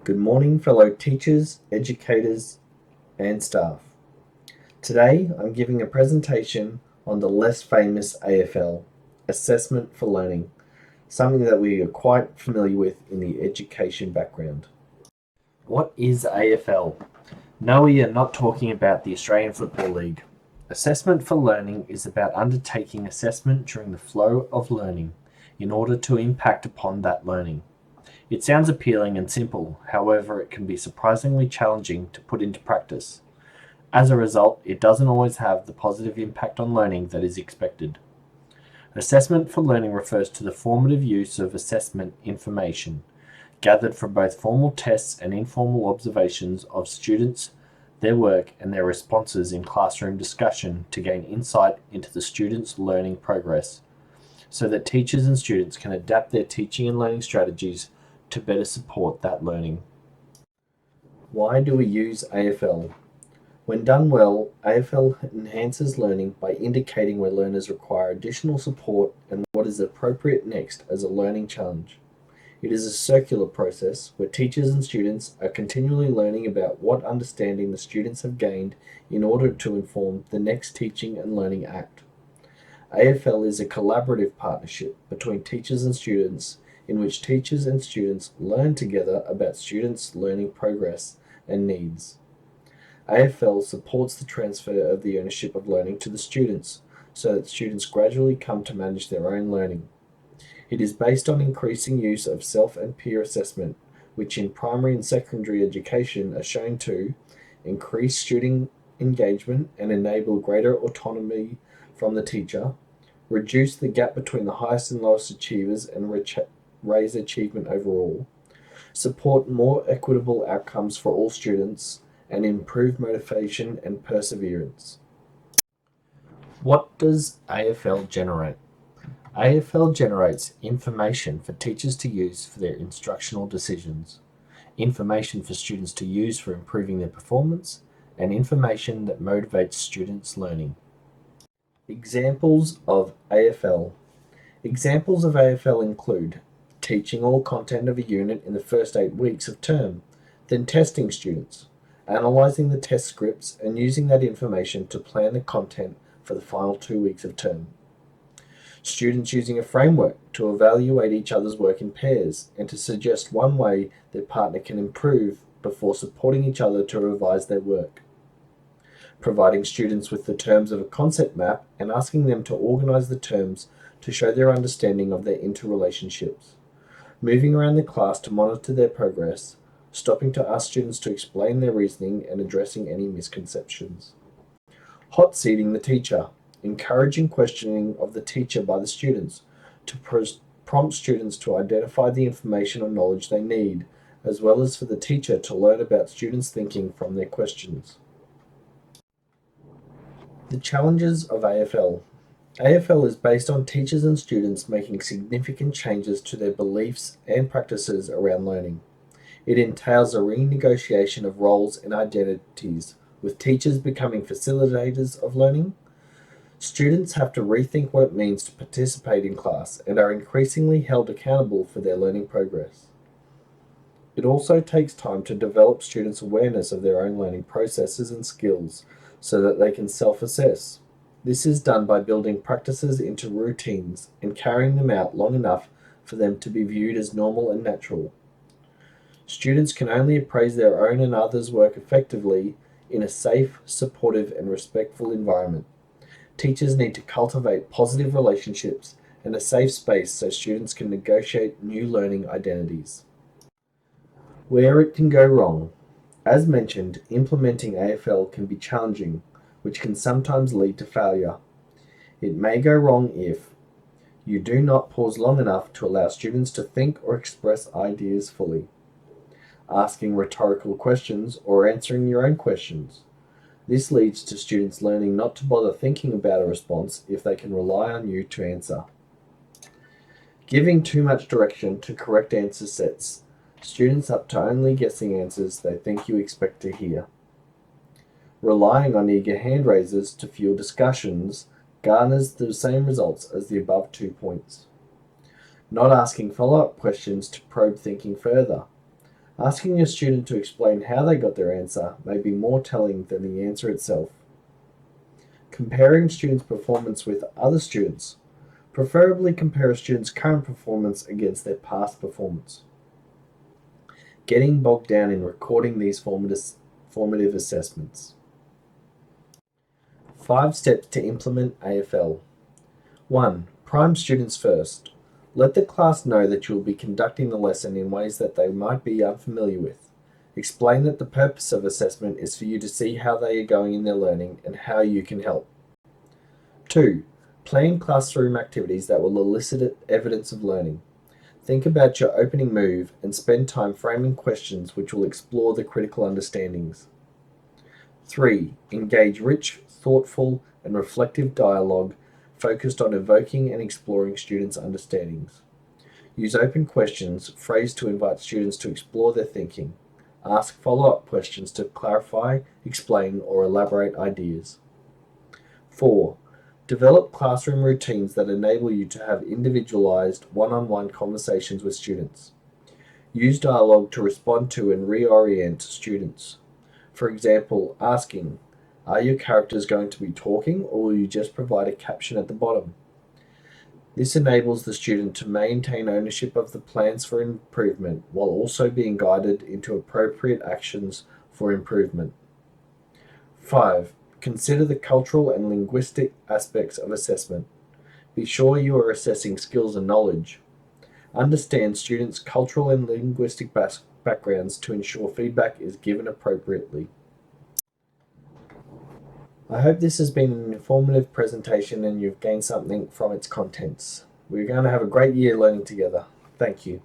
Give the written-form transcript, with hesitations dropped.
Good morning, fellow teachers, educators, and staff. Today, I'm giving a presentation on the Less Famous AFL, Assessment for Learning, something that we are quite familiar with in the education background. What is AFL? No, we are not talking about the Australian Football League. Assessment for Learning is about undertaking assessment during the flow of learning in order to impact upon that learning. It sounds appealing and simple, however, it can be surprisingly challenging to put into practice. As a result, it doesn't always have the positive impact on learning that is expected. Assessment for learning refers to the formative use of assessment information, gathered from both formal tests and informal observations of students, their work, and their responses in classroom discussion to gain insight into the students' learning progress, so that teachers and students can adapt their teaching and learning strategies to better support that learning. Why do we use AFL? When done well, AFL enhances learning by indicating where learners require additional support and what is appropriate next as a learning challenge. It is a circular process where teachers and students are continually learning about what understanding the students have gained in order to inform the next teaching and learning act. AFL is a collaborative partnership between teachers and students in which teachers and students learn together about students' learning progress and needs. AFL supports the transfer of the ownership of learning to the students so that students gradually come to manage their own learning. It is based on increasing use of self and peer assessment, which in primary and secondary education are shown to increase student engagement and enable greater autonomy from the teacher, reduce the gap between the highest and lowest achievers and raise achievement overall, support more equitable outcomes for all students, and improve motivation and perseverance. What does AFL generate? AFL generates information for teachers to use for their instructional decisions, information for students to use for improving their performance, and information that motivates students' learning. Examples of AFL. Examples of AFL include teaching all content of a unit in the first 8 weeks of term, then testing students, analysing the test scripts and using that information to plan the content for the final 2 weeks of term. Students using a framework to evaluate each other's work in pairs and to suggest one way their partner can improve before supporting each other to revise their work. Providing students with the terms of a concept map and asking them to organise the terms to show their understanding of their interrelationships. Moving around the class to monitor their progress, stopping to ask students to explain their reasoning and addressing any misconceptions. Hot seating the teacher, encouraging questioning of the teacher by the students to prompt students to identify the information or knowledge they need, as well as for the teacher to learn about students' thinking from their questions. The challenges of AFL. AFL is based on teachers and students making significant changes to their beliefs and practices around learning. It entails a renegotiation of roles and identities, with teachers becoming facilitators of learning. Students have to rethink what it means to participate in class and are increasingly held accountable for their learning progress. It also takes time to develop students' awareness of their own learning processes and skills so that they can self-assess. This is done by building practices into routines and carrying them out long enough for them to be viewed as normal and natural. Students can only appraise their own and others' work effectively in a safe, supportive, and respectful environment. Teachers need to cultivate positive relationships and a safe space so students can negotiate new learning identities. Where it can go wrong. As mentioned, implementing AFL can be challenging, which can sometimes lead to failure. It may go wrong if you do not pause long enough to allow students to think or express ideas fully, asking rhetorical questions or answering your own questions. This leads to students learning not to bother thinking about a response if they can rely on you to answer. Giving too much direction to correct answer sets students up to only guessing answers they think you expect to hear. Relying on eager hand raisers to fuel discussions garners the same results as the above 2 points. Not asking follow-up questions to probe thinking further. Asking a student to explain how they got their answer may be more telling than the answer itself. Comparing students' performance with other students. Preferably compare a student's current performance against their past performance. Getting bogged down in recording these formative assessments. 5 steps to implement AFL. 1. Prime students first. Let the class know that you will be conducting the lesson in ways that they might be unfamiliar with. Explain that the purpose of assessment is for you to see how they are going in their learning and how you can help. 2. Plan classroom activities that will elicit evidence of learning. Think about your opening move and spend time framing questions which will explore the critical understandings. 3. Engage rich, thoughtful, and reflective dialogue focused on evoking and exploring students' understandings. Use open questions phrased to invite students to explore their thinking. Ask follow-up questions to clarify, explain, or elaborate ideas. 4. Develop classroom routines that enable you to have individualized, one-on-one conversations with students. Use dialogue to respond to and reorient students. For example, asking, are your characters going to be talking or will you just provide a caption at the bottom? This enables the student to maintain ownership of the plans for improvement while also being guided into appropriate actions for improvement. 5. Consider the cultural and linguistic aspects of assessment. Be sure you are assessing skills and knowledge. Understand students' cultural and linguistic backgrounds to ensure feedback is given appropriately. I hope this has been an informative presentation and you've gained something from its contents. We're going to have a great year learning together. Thank you.